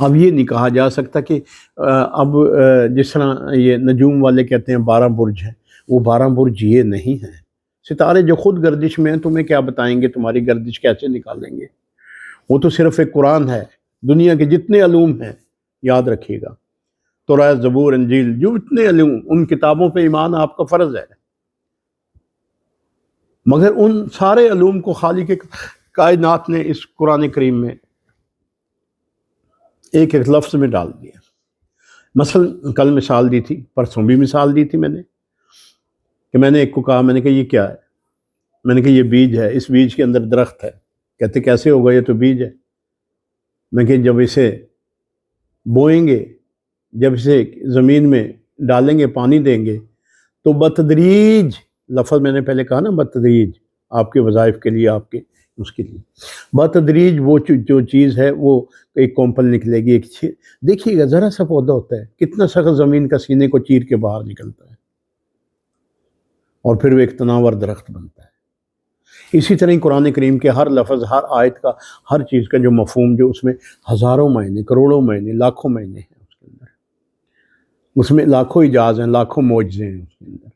اب یہ نہیں کہا جا سکتا کہ اب جس طرح یہ نجوم والے کہتے ہیں 12 برج ہیں، وہ 12 برج یہ نہیں ہیں۔ ستارے جو خود گردش میں ہیں تمہیں کیا بتائیں گے، تمہاری گردش کیسے نکالیں گے؟ وہ تو صرف ایک قرآن ہے۔ دنیا کے جتنے علوم ہیں یاد رکھیے گا، توراۃ، زبور، انجیل، جو اتنے علوم، ان کتابوں پہ ایمان آپ کا فرض ہے، مگر ان سارے علوم کو خالق کائنات نے اس قرآن کریم میں ایک ایک لفظ میں ڈال دیا۔ مثلا کل مثال دی تھی، پرسوں بھی مثال دی تھی میں نے، کہ میں نے ایک کو کہا، میں نے کہا یہ کیا ہے؟ میں نے کہا یہ بیج ہے، اس بیج کے اندر درخت ہے۔ کہتے کیسے ہوگا، یہ تو بیج ہے۔ میں کہ جب اسے بوئیں گے، جب اسے زمین میں ڈالیں گے، پانی دیں گے، تو بتدریج، لفظ میں نے پہلے کہا نا بتدریج، آپ کے وظائف کے لیے، آپ کے اس کے لیے بتدریج وہ جو چیز ہے وہ ایک کومپل نکلے گی، دیکھیے گا ذرا سا پودا ہوتا ہے، کتنا سخت زمین کا سینے کو چیر کے باہر نکلتا ہے، اور پھر وہ ایک تناور درخت بنتا ہے۔ اسی طرح قرآن کریم کے ہر لفظ، ہر آیت کا، ہر چیز کا جو مفہوم، جو اس میں ہزاروں معنی، کروڑوں معنی، لاکھوں معنی ہیں اس کے اندر، اس میں لاکھوں اجاز ہیں، لاکھوں معجزے ہیں اس کے اندر،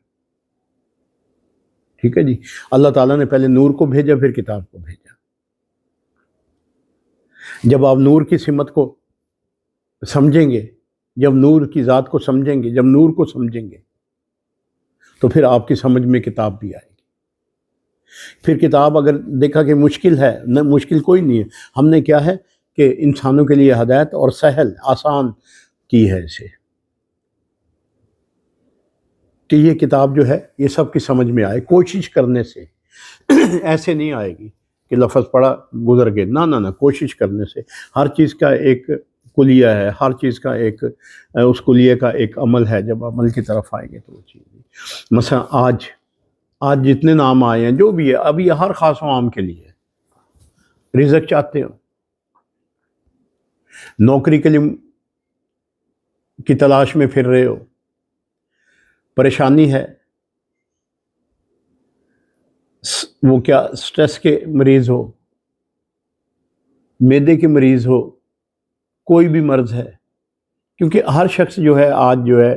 ٹھیک ہے جی۔ اللہ تعالیٰ نے پہلے نور کو بھیجا، پھر کتاب کو بھیجا۔ جب آپ نور کی سمت کو سمجھیں گے، جب نور کی ذات کو سمجھیں گے، جب نور کو سمجھیں گے، تو پھر آپ کی سمجھ میں کتاب بھی آئے گی۔ پھر کتاب اگر دیکھا کہ مشکل ہے، نہ مشکل کوئی نہیں ہے، ہم نے کیا ہے کہ انسانوں کے لیے ہدایت اور سہل، آسان کی ہے اسے، کہ یہ کتاب جو ہے یہ سب کی سمجھ میں آئے، کوشش کرنے سے ایسے نہیں آئے گی کہ لفظ پڑھا گزر گئے، نہ کوشش کرنے سے۔ ہر چیز کا ایک کلیہ ہے، ہر چیز کا ایک اس کلیہ کا ایک عمل ہے، جب عمل کی طرف آئیں گے تو وہ چیز۔ مثلا آج جتنے نام آئے ہیں، جو بھی ہے، اب یہ ہر خاص و عام کے لیے ہے۔ رزق چاہتے ہو، نوکری کے لیے کی تلاش میں پھر رہے ہو، پریشانی ہے، وہ کیا سٹریس کے مریض ہو، معدے کے مریض ہو، کوئی بھی مرض ہے، کیونکہ ہر شخص جو ہے آج جو ہے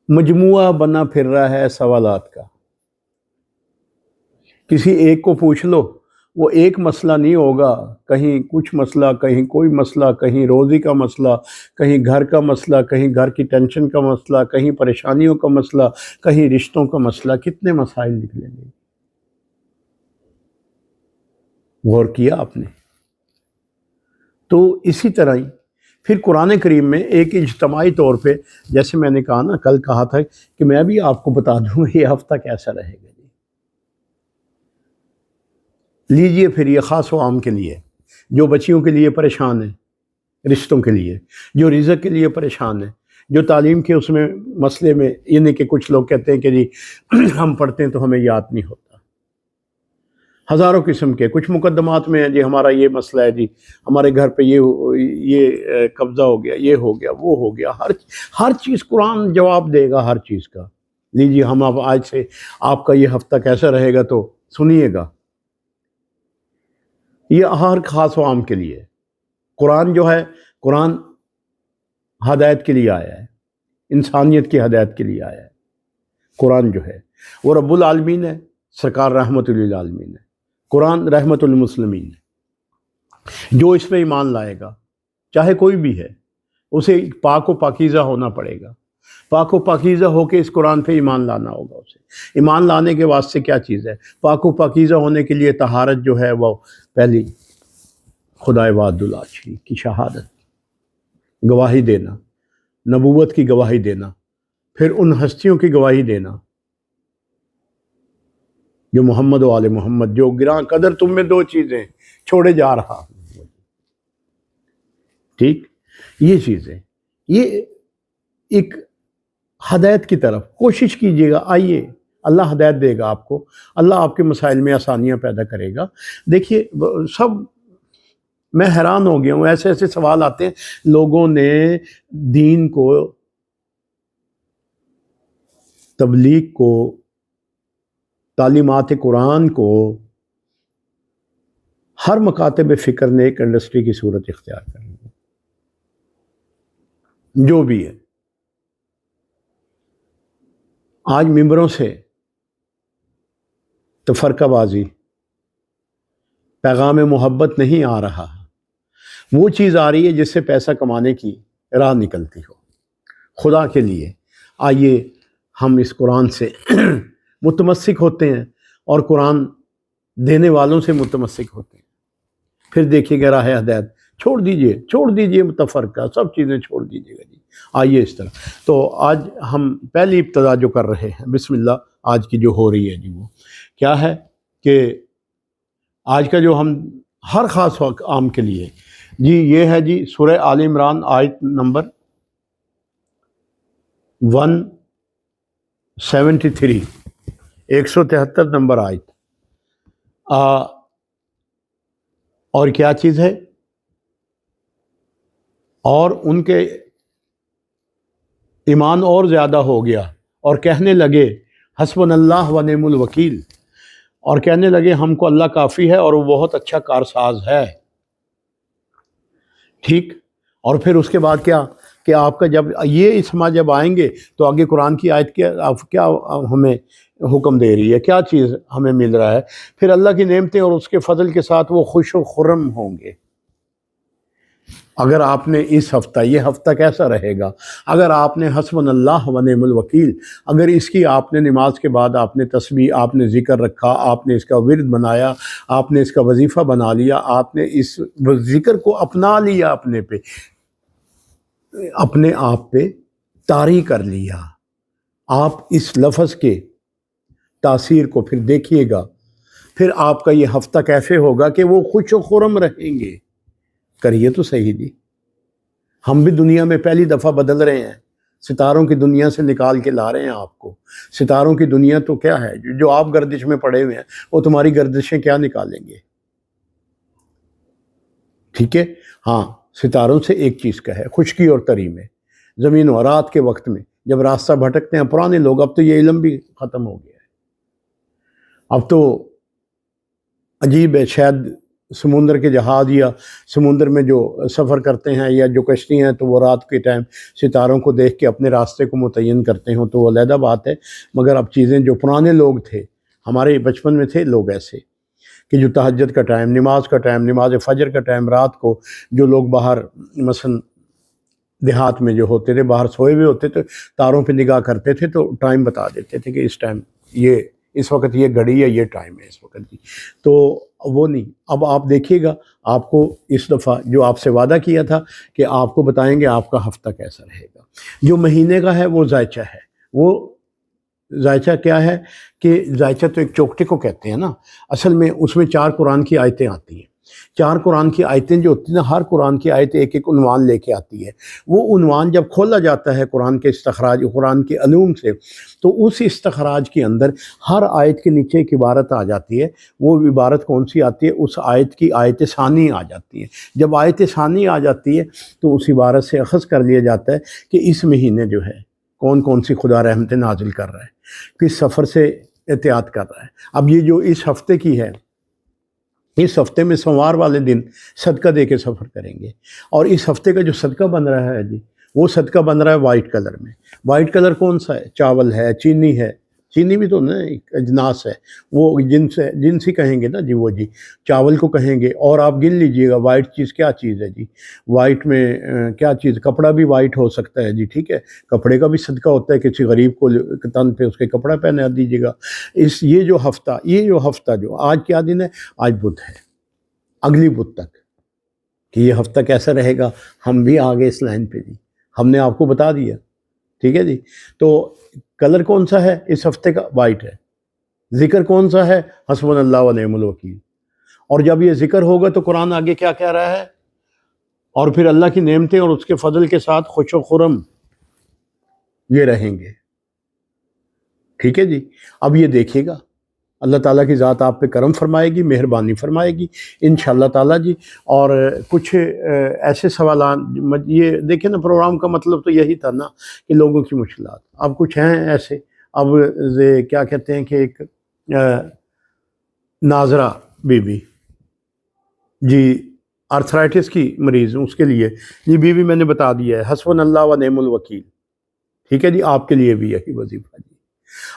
مجموعہ بنا پھر رہا ہے سوالات کا۔ کسی ایک کو پوچھ لو، وہ ایک مسئلہ نہیں ہوگا، کہیں کچھ مسئلہ، کہیں کوئی مسئلہ، کہیں روزی کا مسئلہ، کہیں گھر کا مسئلہ، کہیں گھر کی ٹینشن کا مسئلہ، کہیں پریشانیوں کا مسئلہ، کہیں رشتوں کا مسئلہ، کتنے مسائل نکلیں گے۔ غور کیا آپ نے؟ تو اسی طرح ہی پھر قرآن کریم میں ایک اجتماعی طور پہ، جیسے میں نے کہا نا، کل کہا تھا کہ میں بھی آپ کو بتا دوں یہ ہفتہ کیسا رہے گا جی۔ لیجئے پھر یہ خاص و عام کے لیے، جو بچیوں کے لیے پریشان ہیں، رشتوں کے لیے، جو رزق کے لیے پریشان ہیں، جو تعلیم کے اس میں مسئلے میں، یعنی کہ کچھ لوگ کہتے ہیں کہ جی ہم پڑھتے ہیں تو ہمیں یاد نہیں ہوتا، ہزاروں قسم کے کچھ مقدمات میں ہیں جی، ہمارا یہ مسئلہ ہے جی، ہمارے گھر پہ یہ قبضہ ہو گیا، یہ ہو گیا، وہ ہو گیا، ہر چیز قرآن جواب دے گا ہر چیز کا۔ لیجیے ہم اب آج سے آپ کا یہ ہفتہ کیسا رہے گا تو سنیے گا۔ یہ ہر خاص و عام کے لیے قرآن جو ہے، قرآن ہدایت کے لیے آیا ہے، انسانیت کی ہدایت کے لیے آیا ہے۔ قرآن جو ہے وہ رب العالمین ہے، سرکار رحمت للعالمین ہے، قرآن رحمت المسلمین ہے۔ جو اس پہ ایمان لائے گا، چاہے کوئی بھی ہے، اسے پاک و پاکیزہ ہونا پڑے گا، پاک و پاکیزہ ہو کے اس قرآن پہ ایمان لانا ہوگا۔ اسے ایمان لانے کے واسطے کیا چیز ہے؟ پاک و پاکیزہ ہونے کے لیے طہارت جو ہے وہ پہلی خدائے وحد اللہ شریک کی شہادت، گواہی دینا، نبوت کی گواہی دینا، پھر ان ہستیوں کی گواہی دینا جو محمد و آل محمد، جو گراں قدر تم میں دو چیزیں چھوڑے جا رہا ہوں۔ ٹھیک، یہ چیزیں، یہ ایک ہدایت کی طرف کوشش کیجیے گا۔ آئیے، اللہ ہدایت دے گا آپ کو، اللہ آپ کے مسائل میں آسانیاں پیدا کرے گا۔ دیکھیے سب، میں حیران ہو گیا ہوں، ایسے ایسے سوال آتے ہیں، لوگوں نے دین کو، تبلیغ کو، تعلیمات قرآن کو ہر مکاتب فکر نے ایک انڈسٹری کی صورت اختیار کر لی۔ جو بھی ہے، آج ممبروں سے تفرقہ بازی، پیغام محبت نہیں آ رہا، وہ چیز آ رہی ہے جس سے پیسہ کمانے کی راہ نکلتی ہو۔ خدا کے لیے آئیے ہم اس قرآن سے متمسک ہوتے ہیں اور قرآن دینے والوں سے متمسک ہوتے ہیں، پھر دیکھیے گا راہ ہدایت چھوڑ دیجئے تفرقہ، سب چیزیں چھوڑ دیجئے گا جی۔ آئیے اس طرح، تو آج ہم پہلی ابتدا جو کر رہے ہیں، بسم اللہ، آج کی جو ہو رہی ہے جی، وہ کیا ہے کہ آج کا جو ہم ہر خاص وقت عام کے لیے جی، یہ ہے جی سورہ آل عمران آیت نمبر 173، 173 نمبر آیت۔ اور کیا چیز ہے؟ اور ان کے ایمان اور زیادہ ہو گیا اور کہنے لگے حسبنا اللہ و نعم الوکیل، اور کہنے لگے ہم کو اللہ کافی ہے اور وہ بہت اچھا کارساز ہے۔ ٹھیک، اور پھر اس کے بعد کیا کہ آپ کا جب یہ اسما جب آئیں گے تو آگے قرآن کی آیت کیا ہمیں حکم دے رہی ہے، کیا چیز ہمیں مل رہا ہے؟ پھر اللہ کی نعمتیں اور اس کے فضل کے ساتھ وہ خوش و خرم ہوں گے۔ اگر آپ نے اس ہفتہ، یہ ہفتہ کیسا رہے گا اگر آپ نے حسبنا اللہ و نعم الوکیل، اگر اس کی آپ نے نماز کے بعد آپ نے تسبیح، آپ نے ذکر رکھا، آپ نے اس کا ورد بنایا، آپ نے اس کا وظیفہ بنا لیا، آپ نے اس ذکر کو اپنا لیا، اپنے آپ پہ طاری کر لیا، آپ اس لفظ کے تاثیر کو پھر دیکھیے گا، پھر آپ کا یہ ہفتہ کیسے ہوگا کہ وہ خوش و خرم رہیں گے۔ کریے تو صحیح جی، ہم بھی دنیا میں پہلی دفعہ بدل رہے ہیں، ستاروں کی دنیا سے نکال کے لا رہے ہیں آپ کو۔ ستاروں کی دنیا تو کیا ہے، جو آپ گردش میں پڑے ہوئے ہیں وہ تمہاری گردشیں کیا نکالیں گے؟ ٹھیک ہے، ہاں، ستاروں سے ایک چیز کا ہے، خشکی اور تری میں، زمین و رات کے وقت میں جب راستہ بھٹکتے ہیں پرانے لوگ، اب تو یہ علم بھی ختم ہو گیا ہے، اب تو عجیب ہے، شاید سمندر کے جہاز یا سمندر میں جو سفر کرتے ہیں یا جو کشتی ہیں تو وہ رات کے ٹائم ستاروں کو دیکھ کے اپنے راستے کو متعین کرتے ہوں تو وہ علیحدہ بات ہے، مگر اب چیزیں جو پرانے لوگ تھے، ہمارے بچپن میں تھے لوگ ایسے کہ جو تہجد کا ٹائم، نماز کا ٹائم، نماز فجر کا ٹائم، رات کو جو لوگ باہر مثلا دیہات میں جو ہوتے تھے باہر سوئے ہوئے ہوتے تھے، تاروں پہ نگاہ کرتے تھے تو ٹائم بتا دیتے تھے کہ اس ٹائم اس وقت یہ گھڑی ہے، یہ ٹائم ہے اس وقت کی، تو وہ نہیں۔ اب آپ دیکھیے گا، آپ کو اس دفعہ جو آپ سے وعدہ کیا تھا کہ آپ کو بتائیں گے آپ کا ہفتہ کیسا رہے گا، جو مہینے کا ہے وہ ذائچہ ہے۔ وہ ذائچہ کیا ہے کہ ذائچہ تو ایک چوکٹے کو کہتے ہیں نا، اصل میں اس میں 4 قرآن کی آیتیں آتی ہیں، 4 قرآن کی آیتیں جو ہوتی ہیں نا، ہر قرآن کی آیت ایک ایک عنوان لے کے آتی ہے، وہ عنوان جب کھولا جاتا ہے قرآن کے استخراج، قرآن کے علوم سے، تو اس استخراج کے اندر ہر آیت کے نیچے ایک عبارت آ جاتی ہے، وہ عبارت کون سی آتی ہے؟ اس آیت کی آیت ثانی آ جاتی ہے، جب آیت ثانی آ جاتی ہے تو اس عبارت سے اخذ کر لیا جاتا ہے کہ اس مہینے جو ہے کون سی خدا رحمتیں نازل کر رہا ہے، کس سفر سے احتیاط کر رہا ہے۔ اب یہ جو اس ہفتے کی ہے، اس ہفتے میں سوموار والے دن صدقہ دے کے سفر کریں گے، اور اس ہفتے کا جو صدقہ بن رہا ہے جی، وہ صدقہ بن رہا ہے وائٹ کلر میں۔ وائٹ کلر کون سا ہے؟ چاول ہے، چینی ہے، چینی بھی تو نا ایک اجناس ہے، وہ جنسی کہیں گے نا جی، وہ جی چاول کو کہیں گے، اور آپ گن لیجئے گا وائٹ چیز کیا چیز ہے جی، وائٹ میں کیا چیز، کپڑا بھی وائٹ ہو سکتا ہے جی، ٹھیک ہے، کپڑے کا بھی صدقہ ہوتا ہے، کسی غریب کو تن پہ اس کے کپڑا پہنا دیجیے گا۔ یہ جو ہفتہ جو آج کیا دن ہے؟ آج بدھ ہے، اگلی بدھ تک کہ یہ ہفتہ کیسا رہے گا ہم بھی آگے اس لائن پہ جی، ہم نے آپ کو بتا دیا، ٹھیک ہے جی۔ تو کلر کون سا ہے اس ہفتے کا؟ وائٹ ہے۔ ذکر کون سا ہے؟ حسبنا اللہ و نعم الوکیل۔ اور جب یہ ذکر ہوگا تو قرآن آگے کیا کہہ رہا ہے؟ اور پھر اللہ کی نعمتیں اور اس کے فضل کے ساتھ خوش و خرم یہ رہیں گے، ٹھیک ہے جی۔ اب یہ دیکھیے گا، اللہ تعالیٰ کی ذات آپ پہ کرم فرمائے گی، مہربانی فرمائے گی انشاءاللہ تعالیٰ جی۔ اور کچھ ایسے سوالات، یہ دیکھیں نا، پروگرام کا مطلب تو یہی تھا نا کہ لوگوں کی مشکلات، اب کچھ ہیں ایسے، اب کیا کہتے ہیں کہ ایک ناظرہ بی بی جی آرتھرائٹس کی مریض ہوں اس کے لیے یہ بھی میں نے بتا دیا ہے، حسبنا اللہ و نعم الوکیل، ٹھیک ہے جی، آپ کے لیے بھی یہی وظیفہ جی۔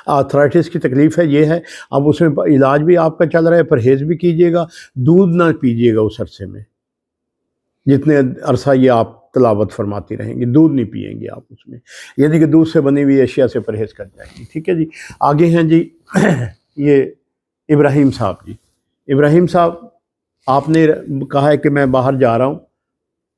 آرتھرائٹس کی تکلیف ہے، یہ ہے، اب اس میں علاج بھی آپ کا چل رہا ہے، پرہیز بھی کیجیے گا، دودھ نہ پیجیے گا اس عرصے میں، جتنے عرصہ یہ آپ تلاوت فرماتی رہیں گے، دودھ نہیں پئیں گے آپ اس میں، یعنی کہ دودھ سے بنی ہوئی اشیاء سے پرہیز کر جائیں گے، ٹھیک ہے جی۔ آگے ہیں جی یہ ابراہیم صاحب، جی ابراہیم صاحب آپ نے کہا ہے کہ میں باہر جا رہا ہوں،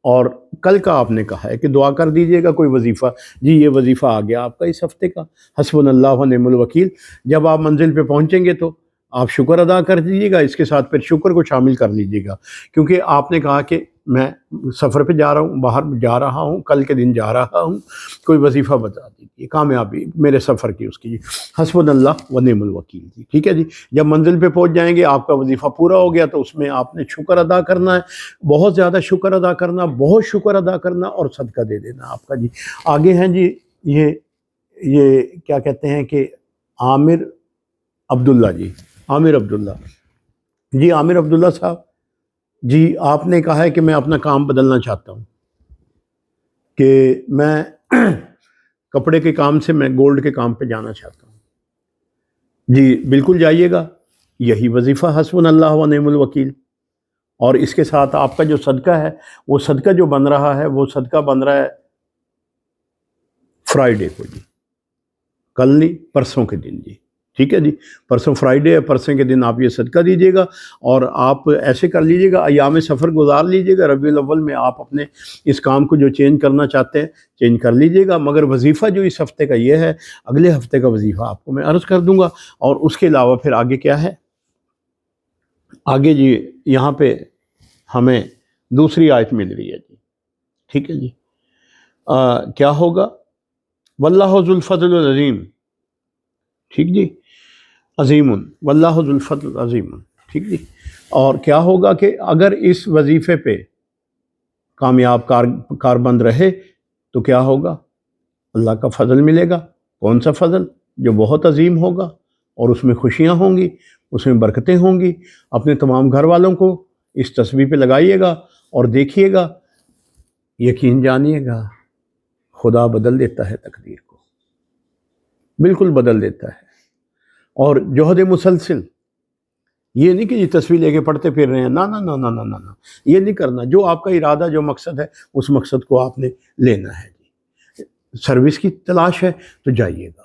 اور کل کا آپ نے کہا ہے کہ دعا کر دیجئے گا کوئی وظیفہ، جی یہ وظیفہ آ گیا آپ کا اس ہفتے کا، حسبنا اللہ و نعم الوکیل۔ جب آپ منزل پہ پہنچیں گے تو آپ شکر ادا کر دیجیے گا، اس کے ساتھ پھر شکر کو شامل کر لیجیے گا، کیونکہ آپ نے کہا کہ میں سفر پہ جا رہا ہوں، باہر جا رہا ہوں، کل کے دن جا رہا ہوں، کوئی وظیفہ بتا دیجیے کامیابی میرے سفر کی اس کی، حسبنا اللہ و نعم الوکیل جی، ٹھیک ہے جی۔ جب منزل پہ پہنچ جائیں گے آپ کا وظیفہ پورا ہو گیا تو اس میں آپ نے شکر ادا کرنا ہے، بہت زیادہ شکر ادا کرنا، بہت شکر ادا کرنا، اور صدقہ دے دینا آپ کا جی۔ آگے ہیں جی یہ کیا کہتے ہیں کہ عامر عبداللہ، جی عامر عبداللہ، جی عامر عبداللہ صاحب، جی آپ نے کہا ہے کہ میں اپنا کام بدلنا چاہتا ہوں، کہ میں کپڑے کے کام سے میں گولڈ کے کام پہ جانا چاہتا ہوں، جی بالکل جائیے گا، یہی وظیفہ حسبنا اللہ و نعم الوکیل۔ اور اس کے ساتھ آپ کا جو صدقہ ہے، وہ صدقہ جو بن رہا ہے، وہ صدقہ بن رہا ہے فرائیڈے کو جی، کل نہیں پرسوں کے دن جی، ٹھیک ہے جی، پرسوں فرائیڈے ہے، پرسوں کے دن آپ یہ صدقہ دیجیے گا، اور آپ ایسے کر لیجیے گا، ایام سفر گزار لیجیے گا، ربیع الاول میں آپ اپنے اس کام کو جو چینج کرنا چاہتے ہیں چینج کر لیجیے گا، مگر وظیفہ جو اس ہفتے کا یہ ہے، اگلے ہفتے کا وظیفہ آپ کو میں عرض کر دوں گا۔ اور اس کے علاوہ پھر آگے کیا ہے، آگے جی یہاں پہ ہمیں دوسری آیت مل رہی ہے جی، ٹھیک ہے جی، کیا ہوگا، واللہ ذو الفضل العظیم، ٹھیک جی، عظیم واللہ ذو الفضل العظیم، ٹھیک جی۔ اور کیا ہوگا کہ اگر اس وظیفے پہ کامیاب کاربند رہے تو کیا ہوگا، اللہ کا فضل ملے گا، کون سا فضل، جو بہت عظیم ہوگا، اور اس میں خوشیاں ہوں گی، اس میں برکتیں ہوں گی۔ اپنے تمام گھر والوں کو اس تسبیح پہ لگائیے گا اور دیکھیے گا، یقین جانیے گا، خدا بدل دیتا ہے تقدیر کو، بالکل بدل دیتا ہے۔ اور جہد مسلسل، یہ نہیں کہ یہ تصویر لے کے پڑھتے پھر رہے ہیں، نہ نہ نہ نہ نہ نہ، یہ نہیں کرنا، جو آپ کا ارادہ، جو مقصد ہے، اس مقصد کو آپ نے لینا ہے جی۔ سروس کی تلاش ہے تو جائیے گا،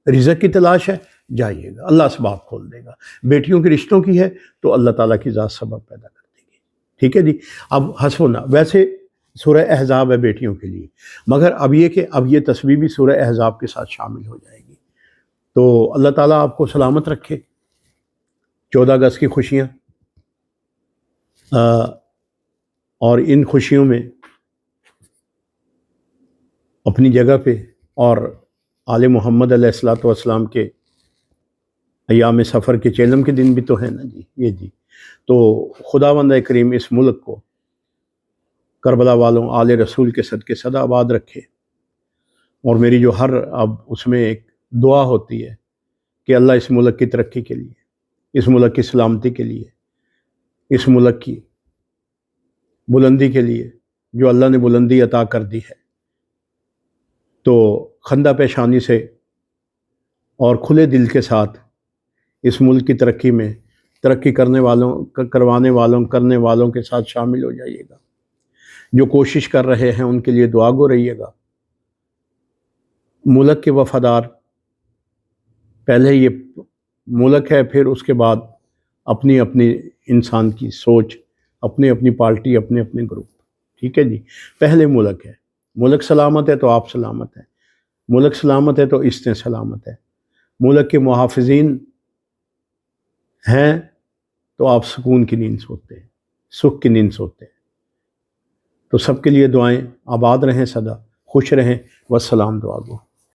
رزق کی تلاش ہے جائیے گا، اللہ اسباب کھول دے گا، بیٹیوں کے رشتوں کی ہے تو اللہ تعالیٰ کی ذات سبب پیدا کر دے گی، ٹھیک ہے جی۔ اب حسبنا، ویسے سورہ احزاب ہے بیٹیوں کے لیے، مگر اب یہ کہ اب یہ تصویر بھی سورہ احزاب کے ساتھ شامل ہو جائے گی، تو اللہ تعالیٰ آپ کو سلامت رکھے۔ 14 اگست کی خوشیاں، اور ان خوشیوں میں اپنی جگہ پہ، اور آل محمد علیہ الصلوۃ والسلام کے ایام سفر کے چیلم کے دن بھی تو ہے نا جی، یہ جی، تو خداوند کریم اس ملک کو کربلا والوں آل رسول کے صدقے سدا آباد رکھے۔ اور میری جو ہر اب اس میں ایک دعا ہوتی ہے کہ اللہ اس ملک کی ترقی کے لیے، اس ملک کی سلامتی کے لیے، اس ملک کی بلندی کے لیے، جو اللہ نے بلندی عطا کر دی ہے، تو خندہ پیشانی سے اور کھلے دل کے ساتھ اس ملک کی ترقی میں ترقی کرنے والوں کے ساتھ شامل ہو جائیے گا۔ جو کوشش کر رہے ہیں ان کے لیے دعا گو رہیے گا۔ ملک کے وفادار، پہلے یہ ملک ہے، پھر اس کے بعد اپنی انسان کی سوچ، اپنی پارٹی، اپنے گروپ، ٹھیک ہے جی۔ پہلے ملک ہے، ملک سلامت ہے تو آپ سلامت ہیں، ملک سلامت ہے تو استیں سلامت ہے، ملک کے محافظین ہیں تو آپ سکون کی نیند سوتے ہیں، سکھ کی نیند سوتے ہیں۔ تو سب کے لیے دعائیں، آباد رہیں، سدا خوش رہیں، والسلام دعا گو۔